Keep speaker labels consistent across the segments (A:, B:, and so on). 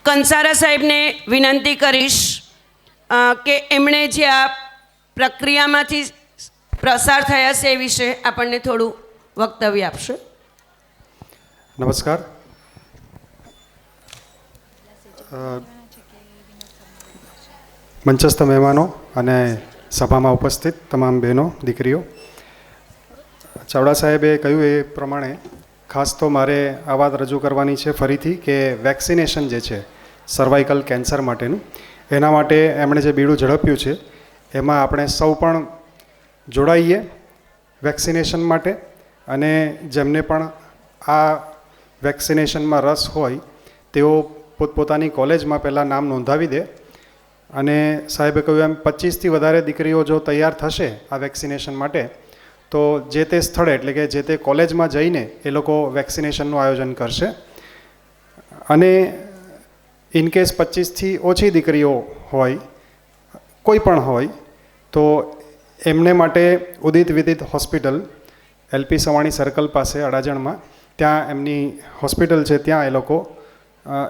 A: કંસારા સાહેબને વિનંતી કરીશ કે એમણે જે આ પ્રક્રિયામાંથી પ્રસાર થયા છે એ વિશે આપણને થોડું વક્તવ્ય આપશે.
B: નમસ્કાર. મંચસ્થ મહેમાનો અને સભામાં ઉપસ્થિત તમામ બહેનો દીકરીઓ, ચાવડા સાહેબે કહ્યું એ પ્રમાણે ખાસ તો મારે આ વાત રજૂ કરવાની છે ફરીથી કે વેક્સિનેશન જે છે સર્વાઇકલ કેન્સર માટેનું, એના માટે એમણે જે બીડું ઝડપ્યું છે એમાં આપણે સૌ પણ જોડાઈએ વેક્સિનેશન માટે, અને જેમને પણ આ વેક્સિનેશનમાં રસ હોય તેઓ પોતપોતાની કોલેજમાં પહેલાં નામ નોંધાવી દે. અને સાહેબે કહ્યું એમ 25થી વધારે દીકરીઓ જો તૈયાર થશે આ વેક્સિનેશન માટે તો જે તે સ્થળે એટલે કે જે તે કોલેજમાં જઈને એ લોકો વેક્સિનેશનનું આયોજન કરશે. અને ઇનકેસ 25થી ઓછી દીકરીઓ હોય, કોઈ પણ હોય, તો એમને માટે Udit Vidit hospital LP Savani circle પાસે અડાજણમાં ત્યાં એમની હોસ્પિટલ છે, ત્યાં એ લોકો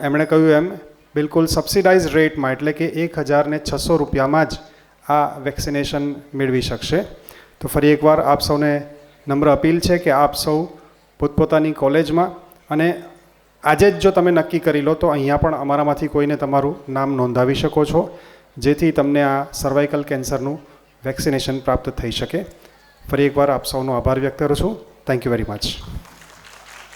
B: એમણે કહ્યું એમ બિલકુલ સબસિડાઇઝ રેટમાં એટલે કે 1600 રૂપિયામાં જ આ વેક્સિનેશન મેળવી શકશે. તો ફરી એકવાર આપ સૌને નમ્ર અપીલ છે કે આપ સૌ પોતપોતાની કોલેજમાં, અને આજે જ જો તમે નક્કી કરી લો તો અહીંયા પણ અમારામાંથી કોઈને તમારું નામ નોંધાવી શકો છો, જેથી તમને આ સર્વાઇકલ કેન્સરનું વેક્સિનેશન પ્રાપ્ત થઈ શકે. ફરી એકવાર આપ સૌનો આભાર વ્યક્ત કરું છું. Thank you very much.